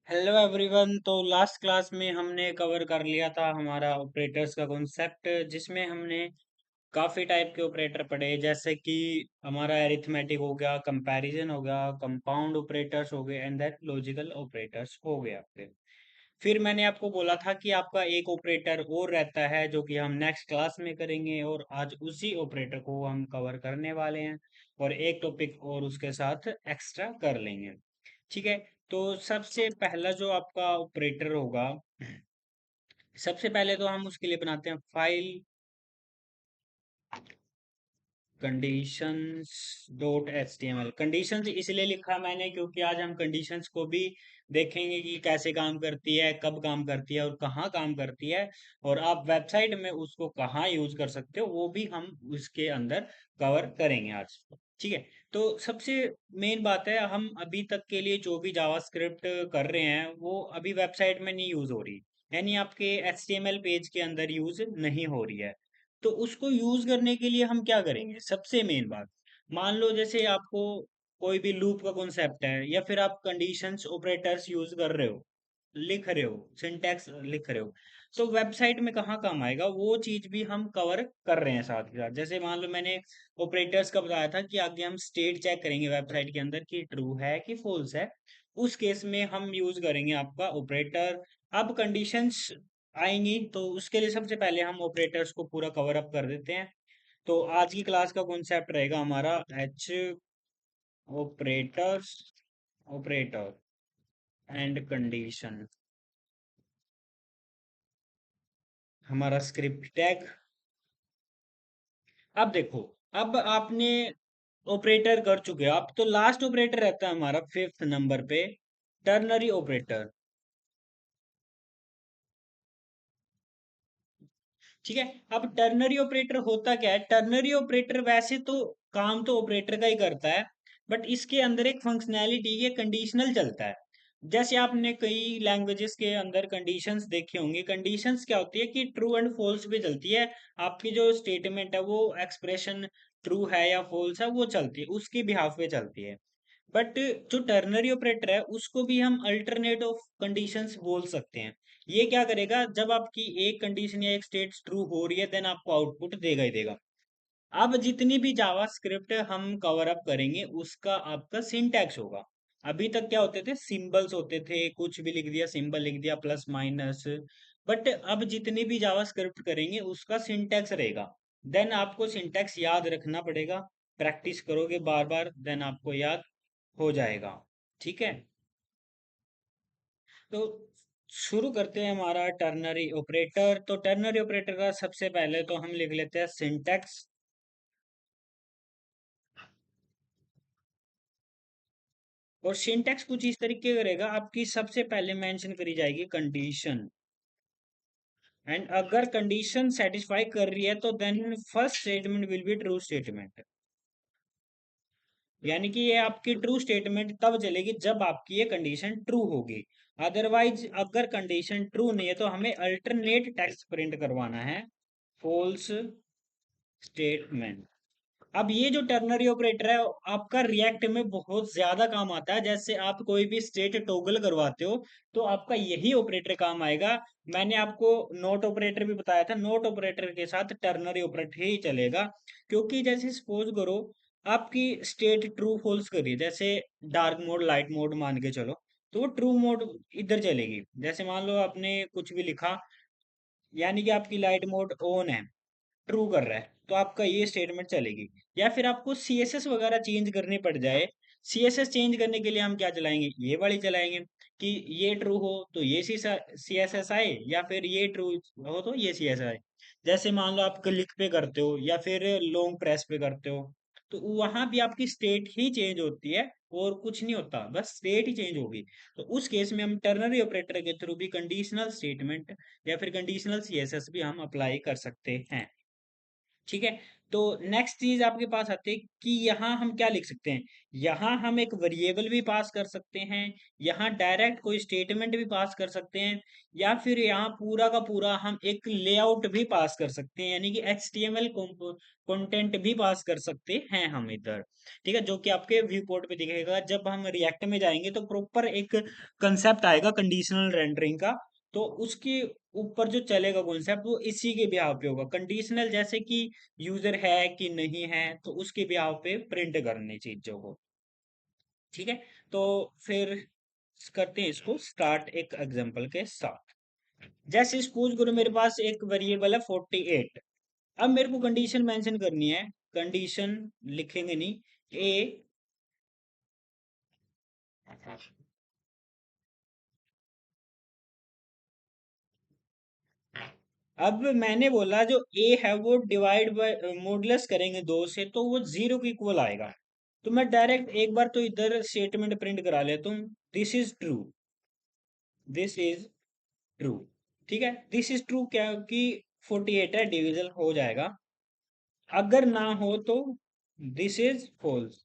Hello everyone. तो last class में हमने कवर कर लिया था हमारा ऑपरेटर्स का कॉन्सेप्ट, जिसमें हमने काफ़ी टाइप के ऑपरेटर पढ़े, जैसे कि हमारा एरिथमेटिक हो गया, कंपैरिजन हो गया, कंपाउंड ऑपरेटर्स हो गए एंड देन लॉजिकल ऑपरेटर्स हो गए आपके। फिर मैंने आपको बोला था कि आपका एक ऑपरेटर और रहता है जो कि हम नेक्स्ट क्लास में करेंगे, और आज उसी ऑपरेटर को हम कवर करने वाले हैं और एक टॉपिक और उसके साथ एक्स्ट्रा कर लेंगे। ठीक है। तो सबसे पहला जो आपका ऑपरेटर होगा, सबसे पहले तो हम उसके लिए बनाते हैं file conditions dot H T M L. Conditions इसलिए लिखा मैंने क्योंकि आज हम कंडीशंस को भी देखेंगे कि कैसे काम करती है, कब काम करती है और कहाँ काम करती है, और आप वेबसाइट में उसको कहाँ यूज कर सकते हो वो भी हम उसके अंदर कवर करेंगे आज। ठीक है। तो सबसे मेन बात है, हम अभी तक के लिए जो भी जावास्क्रिप्ट कर रहे हैं वो अभी वेबसाइट में नहीं यूज हो रही, यानी आपके HTML पेज के अंदर यूज नहीं हो रही है। तो उसको यूज करने के लिए हम क्या करेंगे, सबसे मेन बात, मान लो जैसे आपको कोई भी लूप का कॉन्सेप्ट है या फिर आप कंडीशंस ऑपरेटर्स यूज कर रहे हो, लिख रहे हो, सिंटैक्स लिख रहे हो, तो वेबसाइट में कहाँ काम आएगा वो चीज भी हम कवर कर रहे हैं साथ के साथ। जैसे मान लो मैंने ऑपरेटर्स का बताया था कि आगे हम स्टेट चेक करेंगे वेबसाइट के अंदर कि ट्रू है कि फॉल्स है, उस केस में हम यूज करेंगे आपका ऑपरेटर। अब कंडीशंस आएंगी तो उसके लिए सबसे पहले हम ऑपरेटर्स को पूरा कवर अप कर देते हैं। तो आज की क्लास का कॉन्सेप्ट रहेगा हमारा H operators, operator and condition, हमारा स्क्रिप्ट टैग। अब देखो, अब आपने ऑपरेटर कर चुके हो, अब तो लास्ट ऑपरेटर रहता है हमारा फिफ्थ नंबर पे, टर्नरी ऑपरेटर। ठीक है। अब टर्नरी ऑपरेटर होता क्या है, टर्नरी ऑपरेटर वैसे तो काम तो ऑपरेटर का ही करता है, बट इसके अंदर एक फंक्शनैलिटी ये कंडीशनल चलता है। जैसे आपने कई लैंग्वेजेस के अंदर कंडीशंस देखे होंगे, कंडीशंस क्या होती है कि ट्रू एंड फॉल्स पे चलती है। आपकी जो स्टेटमेंट है वो एक्सप्रेशन ट्रू है या फॉल्स है वो चलती है, उसकी बिहाफ पे चलती है। बट जो टर्नरी ऑपरेटर है उसको भी हम अल्टरनेट ऑफ कंडीशंस बोल सकते हैं। ये क्या करेगा, जब आपकी एक कंडीशन या एक स्टेट ट्रू हो रही है देन आपको आउटपुट देगा ही देगा। अब जितनी भी जावा स्क्रिप्ट हम कवर अप करेंगे उसका आपका सिंटैक्स होगा। अभी तक क्या होते थे, सिंबल्स होते थे, कुछ भी लिख दिया, सिंबल लिख दिया, प्लस माइनस। बट अब जितनी भी जावा स्क्रिप्ट करेंगे उसका सिंटैक्स रहेगा। देन आपको सिंटैक्स याद रखना पड़ेगा, प्रैक्टिस करोगे बार बार देन आपको याद हो जाएगा। ठीक है। तो शुरू करते हैं हमारा टर्नरी ऑपरेटर। तो टर्नरी ऑपरेटर का सबसे पहले तो हम लिख लेते हैं सिंटैक्स। और सिंटैक्स कुछ इस तरीके का रहेगा, आपकी सबसे पहले मेंशन करी जाएगी कंडीशन, एंड अगर कंडीशन सेटिस्फाई कर रही है तो then first statement will be true statement. यानी कि ये आपकी ट्रू स्टेटमेंट तब चलेगी जब आपकी ये कंडीशन ट्रू होगी। अदरवाइज अगर कंडीशन ट्रू नहीं है तो हमें अल्टरनेट टेक्स्ट प्रिंट करवाना है, फॉल्स स्टेटमेंट। अब ये जो टर्नरी ऑपरेटर है आपका रिएक्ट में बहुत ज्यादा काम आता है। जैसे आप कोई भी स्टेट टॉगल करवाते हो तो आपका यही ऑपरेटर काम आएगा। मैंने आपको नोट ऑपरेटर भी बताया था, नोट ऑपरेटर के साथ टर्नरी ऑपरेटर ही चलेगा। क्योंकि जैसे सपोज करो आपकी स्टेट ट्रू फॉल्स करिए, जैसे डार्क मोड लाइट मोड मान के चलो, तो वो ट्रू मोड इधर चलेगी। जैसे मान लो आपने कुछ भी लिखा, यानी कि आपकी लाइट मोड ऑन है, ट्रू कर रहा है, तो आपका ये स्टेटमेंट चलेगी। या फिर आपको CSS वगैरह चेंज करनी पड़ जाए, CSS चेंज करने के लिए हम क्या चलाएंगे, ये वाली चलाएंगे कि ये ट्रू हो तो ये CSS आए, या फिर ये ट्रू हो तो ये CSS आए। जैसे मान लो आप क्लिक पे करते हो या फिर लॉन्ग प्रेस पे करते हो, तो वहां भी आपकी स्टेट ही चेंज होती है और कुछ नहीं होता, बस स्टेट ही चेंज होगी। तो उस केस में हम टर्नरी ऑपरेटर के थ्रू भी कंडीशनल स्टेटमेंट या फिर कंडीशनल CSS भी हम अप्लाई कर सकते हैं। ठीक है। तो नेक्स्ट चीज आपके पास आती है कि यहाँ हम क्या लिख सकते हैं। यहाँ हम एक वेरिएबल भी पास कर सकते हैं, यहाँ डायरेक्ट कोई स्टेटमेंट भी पास कर सकते हैं, या फिर यहाँ पूरा का पूरा हम एक लेआउट भी पास कर सकते हैं, यानी कि HTML कंटेंट भी पास कर सकते हैं हम इधर। ठीक है, जो कि आपके व्यू पोर्ट पे दिखेगा। जब हम रिएक्ट में जाएंगे तो प्रॉपर एक कंसेप्ट आएगा कंडीशनल रेंडरिंग का, तो उसके ऊपर जो चलेगा कॉन्सेप्ट वो इसी के बिहाव पे होगा। कंडीशनल जैसे कि यूजर है कि नहीं है, तो उसके बिहाव पे प्रिंट करनी चीजों को। ठीक है, तो फिर करते हैं इसको स्टार्ट एक एग्जांपल के साथ। जैसे सपोज करो मेरे पास एक वेरिएबल है 48। अब मेरे को कंडीशन मेंशन करनी है। कंडीशन लिखेंगे नहीं, ए। अब मैंने बोला जो ए है वो डिवाइड बाय मॉडुलस करेंगे 2 से तो वो 0 के इक्वल आएगा। तो मैं डायरेक्ट एक बार तो इधर स्टेटमेंट प्रिंट करा लेता हूँ, this is true, this is true. ठीक है, दिस इज ट्रू क्या कि 48 है, डिविजन हो जाएगा। अगर ना हो तो दिस इज फॉल्स।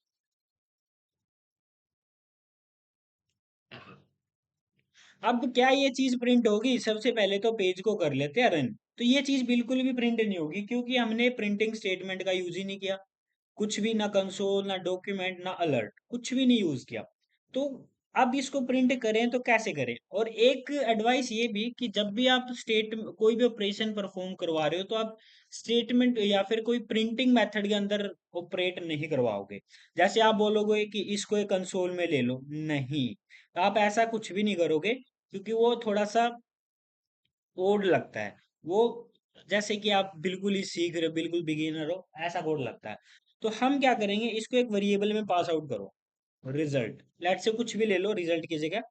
अब क्या ये चीज प्रिंट होगी? सबसे पहले तो पेज को कर लेते हैं रन। तो ये चीज बिल्कुल भी प्रिंट नहीं होगी, क्योंकि हमने प्रिंटिंग स्टेटमेंट का यूज ही नहीं किया। कुछ भी, ना कंसोल ना डॉक्यूमेंट ना अलर्ट, कुछ भी नहीं यूज किया। तो अब इसको प्रिंट करें तो कैसे करें? और एक एडवाइस ये भी कि जब भी आप स्टेट कोई भी ऑपरेशन परफॉर्म करवा रहे हो तो आप स्टेटमेंट या फिर कोई प्रिंटिंग मेथड के अंदर ऑपरेट नहीं करवाओगे। जैसे आप बोलोगे कि इसको एक कंसोल में ले लो, नहीं, आप ऐसा कुछ भी नहीं करोगे, क्योंकि वो थोड़ा सा कोड लगता है वो। जैसे कि आप बिल्कुल ही सीख रहे हो, बिल्कुल बिगिनर हो, ऐसा कोड लगता है। तो हम क्या करेंगे, इसको एक वेरिएबल में पास आउट करो, रिजल्ट लेट से कुछ भी ले लो रिजल्ट की जगह।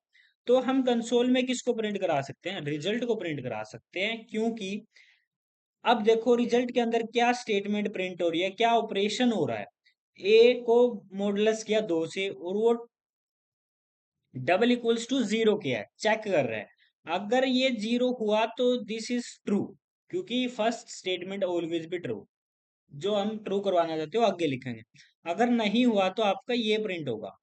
तो हम कंसोल में किसको प्रिंट करा सकते हैं? रिजल्ट को प्रिंट करा सकते हैं, क्योंकि अब देखो रिजल्ट के अंदर क्या स्टेटमेंट प्रिंट हो रही है, क्या ऑपरेशन हो रहा है। ए को मॉडुलस किया 2 से और वो डबल इक्वल्स टू 0 किया है, चेक कर रहा है। अगर ये 0 हुआ तो दिस इज ट्रू, क्योंकि फर्स्ट स्टेटमेंट ऑलवेज भी ट्रू। जो हम ट्रू करवाना चाहते हो आगे लिखेंगे। अगर नहीं हुआ तो आपका ये प्रिंट होगा।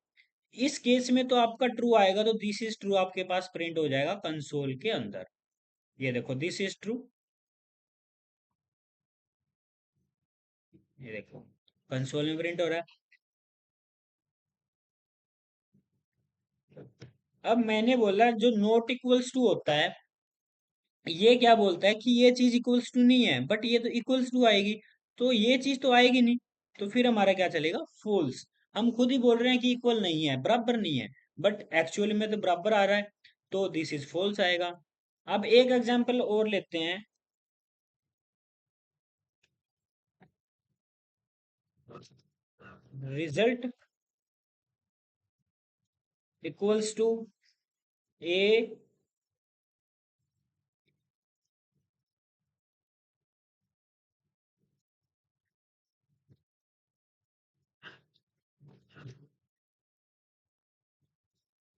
इस केस में तो आपका ट्रू आएगा, तो दिस इज ट्रू आपके पास प्रिंट हो जाएगा कंसोल के अंदर। ये देखो दिस इज ट्रू, ये देखो कंसोल में प्रिंट हो रहा है। अब मैंने बोला जो नॉट इक्वल्स टू होता है, ये क्या बोलता है कि ये चीज इक्वल्स टू नहीं है, बट ये तो इक्वल्स टू आएगी। तो ये चीज तो आएगी नहीं, तो फिर हमारा क्या चलेगा? फॉल्स। हम खुद ही बोल रहे हैं कि इक्वल नहीं है, बराबर नहीं है, बट एक्चुअली में तो बराबर आ रहा है, तो दिस इज फॉल्स आएगा। अब एक एग्जांपल और लेते हैं। रिजल्ट इक्वल्स टू ए,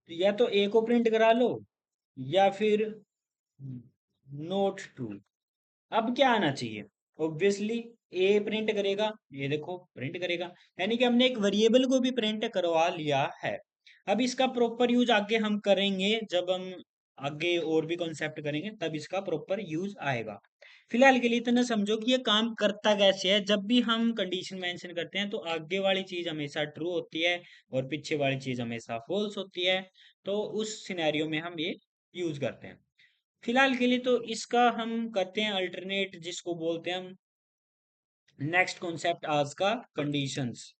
या तो ए को प्रिंट करा लो या फिर नोट टू। अब क्या आना चाहिए? ऑब्वियसली ए प्रिंट करेगा, ये देखो प्रिंट करेगा। यानी कि हमने एक वेरिएबल को भी प्रिंट करवा लिया है। अब इसका प्रॉपर यूज आगे हम करेंगे, जब हम आगे और भी कॉन्सेप्ट करेंगे तब इसका प्रॉपर यूज आएगा। फिलहाल के लिए इतना समझो कि ये काम करता कैसे है। जब भी हम कंडीशन मेंशन करते हैं तो आगे वाली चीज हमेशा ट्रू होती है और पीछे वाली चीज हमेशा फॉल्स होती है। तो उस सिनेरियो में हम ये यूज करते हैं। फिलहाल के लिए तो इसका हम करते हैं अल्टरनेट, जिसको बोलते हैं हम नेक्स्ट कॉन्सेप्ट आज का, कंडीशंस।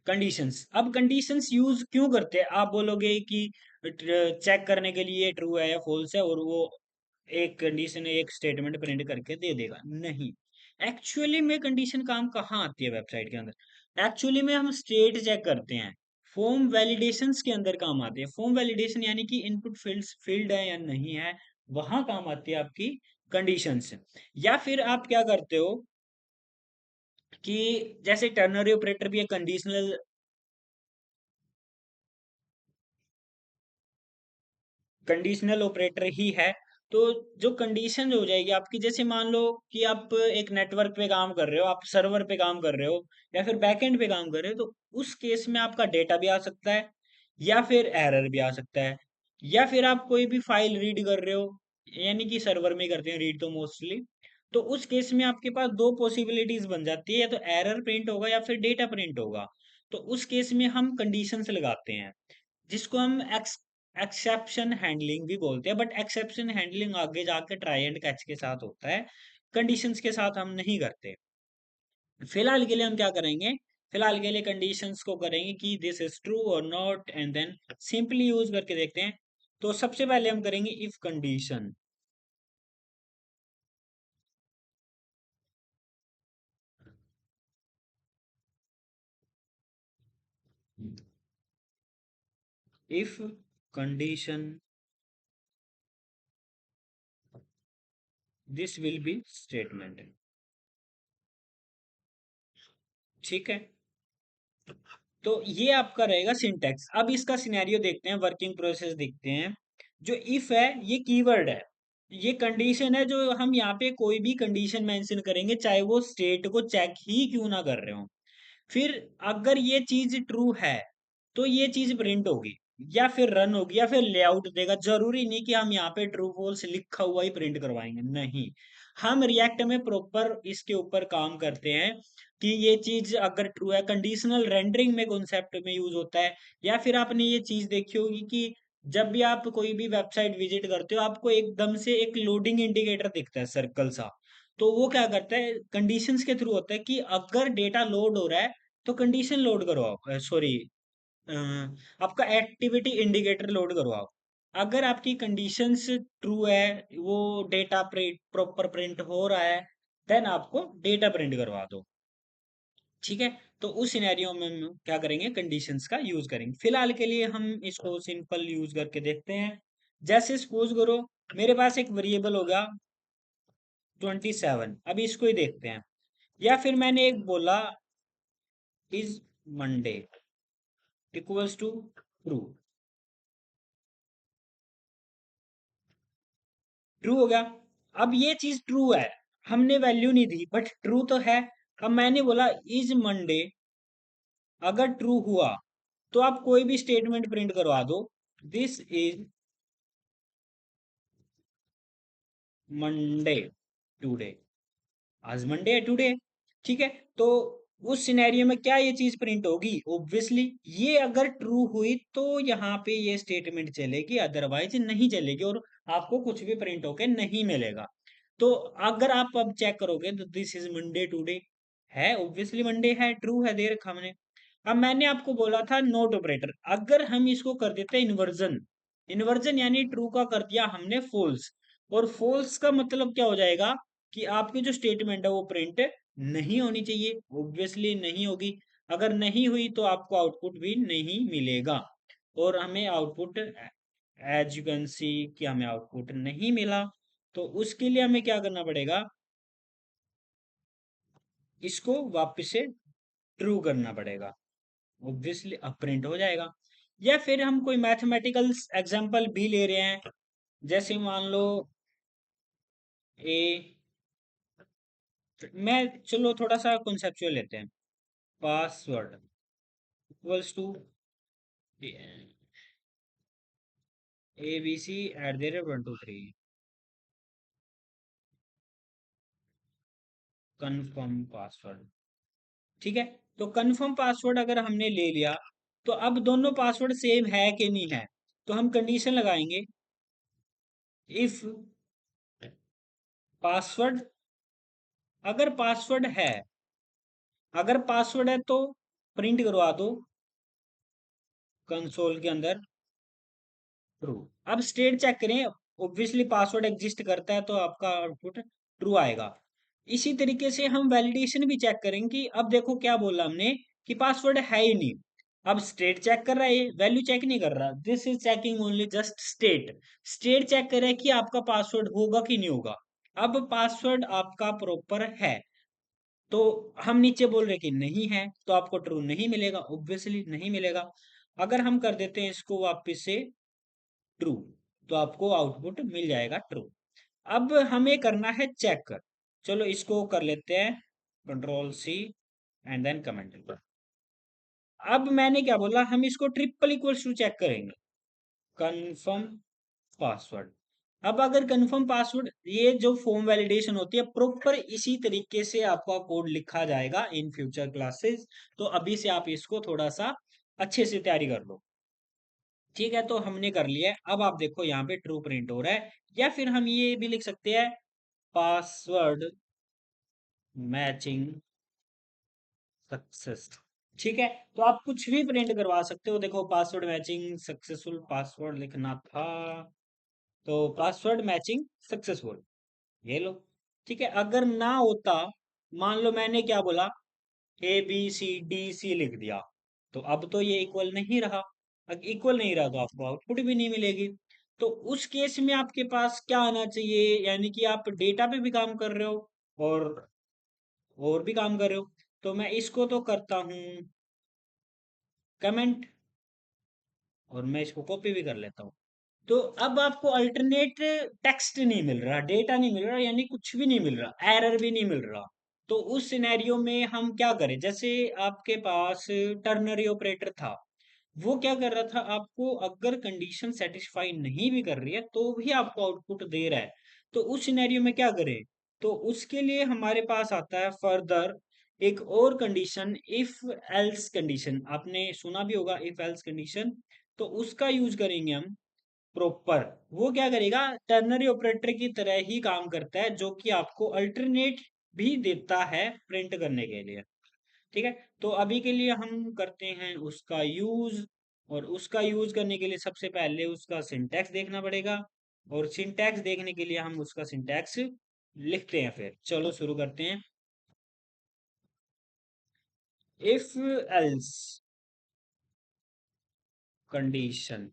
कंडीशंस, अब कंडीशंस यूज क्यों करते हैं? आप बोलोगे कि चेक करने के लिए ट्रू है या फॉल्स है, और वो एक कंडीशन एक स्टेटमेंट प्रिंट करके दे देगा। नहीं, एक्चुअली में कंडीशन काम कहाँ आती है वेबसाइट के अंदर? एक्चुअली में हम स्टेट चेक करते हैं, फॉर्म वैलिडेशंस के अंदर काम आती है। फॉर्म वैलिडेशन यानी कि इनपुट फील्ड्स फील्ड है या नहीं है, वहां काम आती है आपकी कंडीशंस। या फिर आप क्या करते हो कि जैसे टर्नरी ऑपरेटर भी एक कंडीशनल ऑपरेटर ही है। तो जो कंडीशन हो जाएगी आपकी, जैसे मान लो कि आप एक नेटवर्क पे काम कर रहे हो, आप सर्वर पे काम कर रहे हो या फिर बैकएंड पे काम कर रहे हो, तो उस केस में आपका डेटा भी आ सकता है या फिर एरर भी आ सकता है, या फिर आप कोई भी फाइल रीड कर रहे हो, यानी कि सर्वर में करते हैं रीड तो मोस्टली, तो उस केस में आपके पास दो पॉसिबिलिटीज बन जाती है, या तो एरर प्रिंट होगा या फिर डेटा प्रिंट होगा। तो उस केस में हम कंडीशंस लगाते हैं, जिसको हम एक्सेप्शन हैंडलिंग भी बोलते हैं, बट एक्सेप्शन हैंडलिंग आगे जाके ट्राई एंड कैच के साथ होता है, कंडीशंस के साथ हम नहीं करते। फिलहाल के लिए हम क्या करेंगे, फिलहाल के लिए कंडीशंस को करेंगे कि दिस इज ट्रू और not, and then simply use करके देखते हैं। तो सबसे पहले हम करेंगे if condition. If condition, this will be statement. ठीक है, तो ये आपका रहेगा सिंटैक्स। अब इसका सिनेरियो देखते हैं, वर्किंग प्रोसेस देखते हैं। जो इफ है ये कीवर्ड है, ये कंडीशन है, जो हम यहाँ पे कोई भी कंडीशन मेंशन करेंगे चाहे वो स्टेट को चेक ही क्यों ना कर रहे हो, फिर अगर ये चीज ट्रू है तो ये चीज प्रिंट होगी या फिर रन होगी या फिर लेआउट देगा। जरूरी नहीं कि हम यहाँ पे ट्रू फॉल्स लिखा हुआ ही प्रिंट करवाएंगे, नहीं। हम रिएक्ट में प्रॉपर इसके ऊपर काम करते हैं कि ये चीज अगर ट्रू है, कंडीशनल रेंडरिंग में कॉन्सेप्ट में यूज होता है। या फिर आपने ये चीज देखी होगी कि जब भी आप कोई भी वेबसाइट विजिट करते हो, आपको एकदम से एक लोडिंग इंडिकेटर दिखता है सर्कल सा, तो वो क्या करता है, कंडीशंस के थ्रू होता है कि अगर डेटा लोड हो रहा है तो कंडीशन लोड करवाओ, सॉरी, आपका एक्टिविटी इंडिकेटर लोड करवाओ। अगर आपकी कंडीशंस ट्रू है, वो डेटा प्रॉपर प्रिंट हो रहा है, देन आपको डेटा प्रिंट करवा दो। ठीक है, तो उस सिनेरियो में हम क्या करेंगे, कंडीशंस का यूज करेंगे। फिलहाल के लिए हम इसको सिंपल यूज करके देखते हैं। जैसे सपोज करो मेरे पास एक वेरिएबल होगा 27, अभी इसको ही देखते हैं। या फिर मैंने एक बोला is Monday equals to true, true हो गया। अब ये चीज ट्रू है, हमने वैल्यू नहीं दी बट ट्रू तो है। अब मैंने बोला इज मंडे, अगर ट्रू हुआ तो आप कोई भी स्टेटमेंट प्रिंट करवा दो, दिस इज मंडे टुडे, आज मंडे है टुडे। ठीक है, तो उस सिनेरियो में क्या ये चीज प्रिंट होगी, ऑब्वियसली ये अगर ट्रू हुई तो यहाँ पे ये स्टेटमेंट चलेगी, अदरवाइज नहीं चलेगी और आपको कुछ भी प्रिंट होके नहीं मिलेगा। तो अगर आप अब चेक करोगे तो दिस इज मंडे टुडे है, ऑब्वियसली मंडे है, ट्रू है, दे रखा हमने। अब मैंने आपको बोला था नोट ऑपरेटर, अगर हम इसको कर देते हैं इन्वर्जन, इन्वर्जन यानी ट्रू का कर दिया हमने फॉल्स, और फॉल्स का मतलब क्या हो जाएगा कि आपकी जो स्टेटमेंट है वो प्रिंट नहीं होनी चाहिए, ऑब्वियसली नहीं होगी। अगर नहीं हुई तो आपको आउटपुट भी नहीं मिलेगा, और हमें output as you can see कि हमें आउटपुट नहीं मिला। तो उसके लिए हमें क्या करना पड़ेगा, इसको वापस से ट्रू करना पड़ेगा, ऑब्वियसली अब प्रिंट हो जाएगा। या फिर हम कोई मैथमेटिकल एग्जांपल भी ले रहे हैं, जैसे मान लो ए, मैं चलो थोड़ा सा कॉन्सेप्चुअल लेते हैं, password equals to ABC@123, confirm password. ठीक है, तो कन्फर्म पासवर्ड अगर हमने ले लिया, तो अब दोनों पासवर्ड सेम है कि नहीं है, तो हम कंडीशन लगाएंगे इफ पासवर्ड, अगर पासवर्ड है, अगर पासवर्ड है तो प्रिंट करवा दो कंसोल के अंदर ट्रू। अब स्टेट चेक करें, ऑब्वियसली पासवर्ड एग्जिस्ट करता है तो आपका आउटपुट ट्रू आएगा। इसी तरीके से हम वैलिडेशन भी चेक करेंगे कि अब देखो क्या बोला हमने कि पासवर्ड है ही नहीं। अब स्टेट चेक कर रहा है, वैल्यू चेक नहीं कर रहा, this is checking only just state. State check करे कि आपका पासवर्ड होगा कि नहीं होगा। अब पासवर्ड आपका प्रॉपर है, तो हम नीचे बोल रहे कि नहीं है, तो आपको ट्रू नहीं मिलेगा, ऑब्वियसली नहीं मिलेगा। अगर हम कर देते हैं इसको वापस से ट्रू, तो आपको आउटपुट मिल जाएगा ट्रू। अब हमें करना है चेक। चलो इसको कर लेते हैं, control C and then comment. अब मैंने क्या बोला, हम इसको ट्रिपल इक्वल्स टू चेक करेंगे, कंफर्म पासवर्ड। अब अगर कंफर्म पासवर्ड, ये जो फॉर्म वैलिडेशन होती है प्रॉपर इसी तरीके से आपका कोड लिखा जाएगा इन फ्यूचर क्लासेस। तो अभी से आप इसको थोड़ा सा अच्छे से तैयारी कर लो। ठीक है, तो हमने कर लिया है। अब आप देखो यहाँ पे ट्रू प्रिंट हो रहा है, या फिर हम ये भी लिख सकते हैं, पासवर्ड मैचिंग सक्सेस। ठीक है, तो आप कुछ भी प्रिंट करवा सकते हो। देखो पासवर्ड मैचिंग सक्सेसफुल, पासवर्ड लिखना था तो पासवर्ड मैचिंग सक्सेसफुल, ये लो। ठीक है, अगर ना होता, मान लो मैंने क्या बोला, ABCDC लिख दिया, तो अब तो ये इक्वल नहीं रहा। अगर इक्वल नहीं रहा तो आपको आउटपुट भी नहीं मिलेगी। तो उस केस में आपके पास क्या आना चाहिए, यानी कि आप डेटा पे भी काम कर रहे हो और भी काम कर रहे हो। तो मैं इसको तो करता हूँ कमेंट, और मैं इसको कॉपी भी कर लेता हूँ। तो अब आपको अल्टरनेट टेक्स्ट नहीं मिल रहा, डेटा नहीं मिल रहा, यानी कुछ भी नहीं मिल रहा, एरर भी नहीं मिल रहा। तो उस सिनेरियो में हम क्या करें, जैसे आपके पास टर्नरी ऑपरेटर था, वो क्या कर रहा था, आपको अगर कंडीशन सेटिस्फाई नहीं भी कर रही है तो भी आपको आउटपुट दे रहा है। तो उस सिनेरियो में क्या करें, तो उसके लिए हमारे पास आता है फर्दर एक और कंडीशन, इफ एल्स कंडीशन। आपने सुना भी होगा इफ एल्स कंडीशन, तो उसका यूज करेंगे हम प्रॉपर। वो क्या करेगा, टर्नरी ऑपरेटर की तरह ही काम करता है, जो कि आपको अल्टरनेट भी देता है प्रिंट करने के लिए। ठीक है, तो अभी के लिए हम करते हैं उसका यूज, और उसका यूज करने के लिए सबसे पहले उसका सिंटैक्स देखना पड़ेगा, और सिंटैक्स देखने के लिए हम उसका सिंटैक्स लिखते हैं। फिर चलो शुरू करते हैं। इफ एल्स कंडीशन,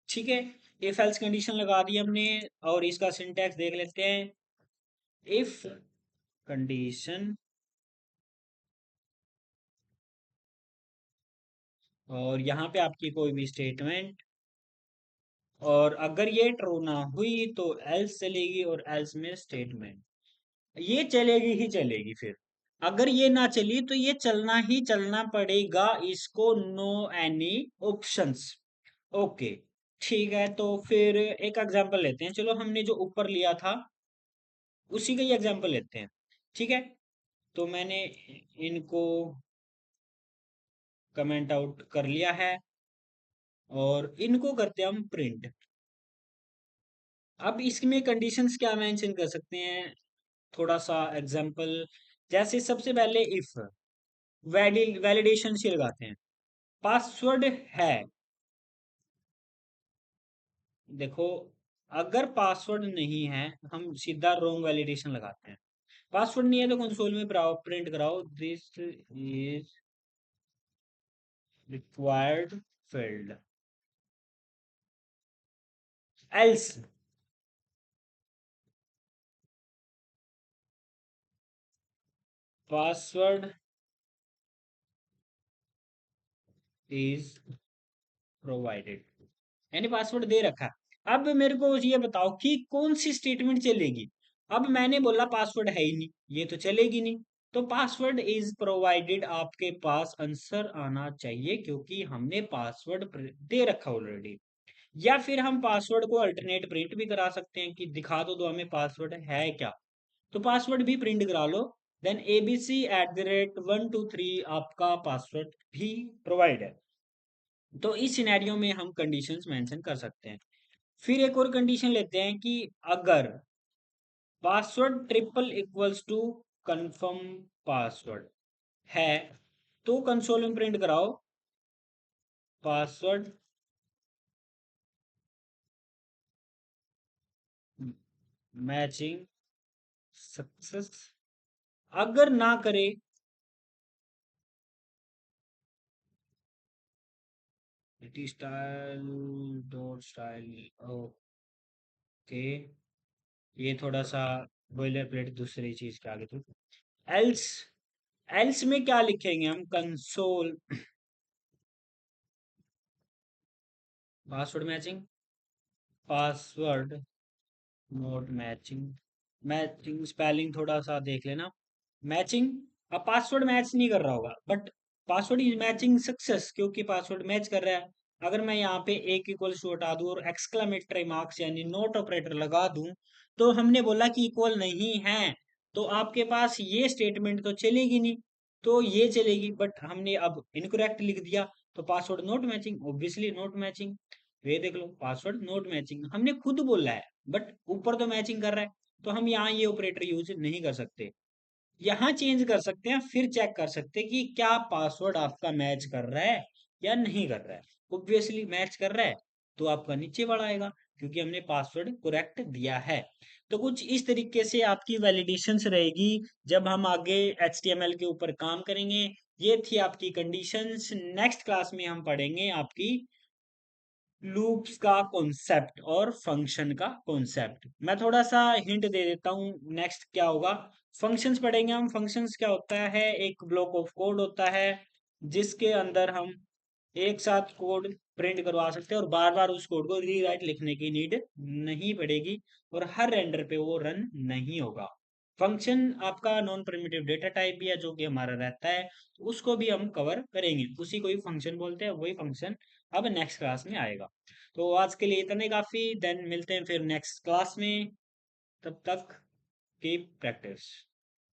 ठीक है, इफ एल्स कंडीशन लगा दी हमने, और इसका सिंटैक्स देख लेते हैं। इफ कंडीशन, और यहाँ पे आपकी कोई भी स्टेटमेंट, और अगर ये ट्रू ना हुई तो एल्स चलेगी, और एल्स में स्टेटमेंट, ये चलेगी ही चलेगी। फिर अगर ये ना चली तो ये चलना ही चलना पड़ेगा इसको, नो एनी ऑप्शंस। ओके, ठीक है, तो फिर एक एग्जांपल लेते हैं। चलो हमने जो ऊपर लिया था उसी का ही एग्जांपल लेते हैं। ठीक है, तो मैंने इनको कमेंट आउट कर लिया है, और इनको करते हैं हम प्रिंट। अब इसमें कंडीशंस क्या मेंशन कर सकते हैं, थोड़ा सा एग्जांपल। जैसे सबसे पहले इफ वैलिडेशन से लगाते हैं, पासवर्ड है। देखो, अगर पासवर्ड नहीं है, हम सीधा रोंग वैलिडेशन लगाते हैं। पासवर्ड नहीं है तो कंसोल में प्रिंट कराओ, this is required field, else password is provided, यानी पासवर्ड दे रखा है। अब मेरे को ये बताओ कि कौन सी स्टेटमेंट चलेगी। अब मैंने बोला पासवर्ड है ही नहीं, ये तो चलेगी नहीं। तो पासवर्ड इज प्रोवाइडेड, आपके पास आंसर आना चाहिए, क्योंकि हमने पासवर्ड दे रखा ऑलरेडी। या फिर हम पासवर्ड को अल्टरनेट प्रिंट भी करा सकते हैं कि दिखा दो हमें पासवर्ड है क्या। तो पासवर्ड भी प्रिंट करा लो, देन ABC@123 आपका पासवर्ड भी प्रोवाइड है। तो इस सिनेरियो में हम कंडीशंस मेंशन कर सकते हैं। फिर एक और कंडीशन लेते हैं कि अगर password triple equals to confirm password है, तो कंसोल में प्रिंट कराओ, पासवर्ड मैचिंग सक्सेस। अगर ना करे, स्टाइल डॉट स्टाइल, ओके, ये थोड़ा सा बॉयलर प्लेट दूसरी चीज के आगे थी। एल्स, एल्स में क्या लिखेंगे हम, console password matching password note matching, matching spelling थोड़ा सा देख लेना। मैचिंग, अब पासवर्ड मैच नहीं कर रहा होगा, but password is matching success, क्योंकि पासवर्ड मैच कर रहा है। अगर मैं यहाँ पे एक इक्वल्स टू हटा दूं और एक्सक्लेमेटरी मार्क्स यानी नोट ऑपरेटर लगा दूं, तो हमने बोला कि इक्वल नहीं है, तो आपके पास ये स्टेटमेंट तो चलेगी नहीं, तो ये चलेगी, बट हमने अब इनकरेक्ट लिख दिया, तो password note matching, obviously note matching. ये देख लो, पासवर्ड नोट मैचिंग हमने खुद बोला है, बट ऊपर तो मैचिंग कर रहा है, तो हम यहाँ ये ऑपरेटर यूज नहीं कर सकते। यहाँ चेंज कर सकते हैं, फिर चेक कर सकते हैं कि क्या पासवर्ड आपका मैच कर रहा है या नहीं कर रहा है। ऑब्वियसली मैच कर रहा है, तो आपका नीचे वाला आएगा, क्योंकि हमने पासवर्ड करेक्ट दिया है। तो कुछ इस तरीके से आपकी वैलिडेशंस रहेगी जब हम आगे HTML के ऊपर काम करेंगे। ये थी आपकी कंडीशंस। नेक्स्ट क्लास में हम पढ़ेंगे आपकी लूप्स का कॉन्सेप्ट और फंक्शन का कॉन्सेप्ट। मैं थोड़ा सा हिंट दे देता हूँ नेक्स्ट क्या होगा। फंक्शंस पढ़ेंगे हम। फंक्शंस क्या होता है, एक ब्लॉक ऑफ कोड होता है जिसके अंदर हम एक साथ कोड प्रिंट करवा सकते हैं और बार बार उस कोड को रीराइट लिखने की नीड नहीं पड़ेगी, और हर रेंडर पे वो रन नहीं होगा। फंक्शन आपका नॉन प्रिमिटिव डेटा टाइप भी है जो कि हमारा रहता है, तो उसको भी हम कवर करेंगे, उसी को ही फंक्शन बोलते हैं। वही फंक्शन अब नेक्स्ट क्लास में आएगा। तो आज के लिए इतने काफी, देन मिलते हैं फिर नेक्स्ट क्लास में। तब तक कीप प्रैक्टिस।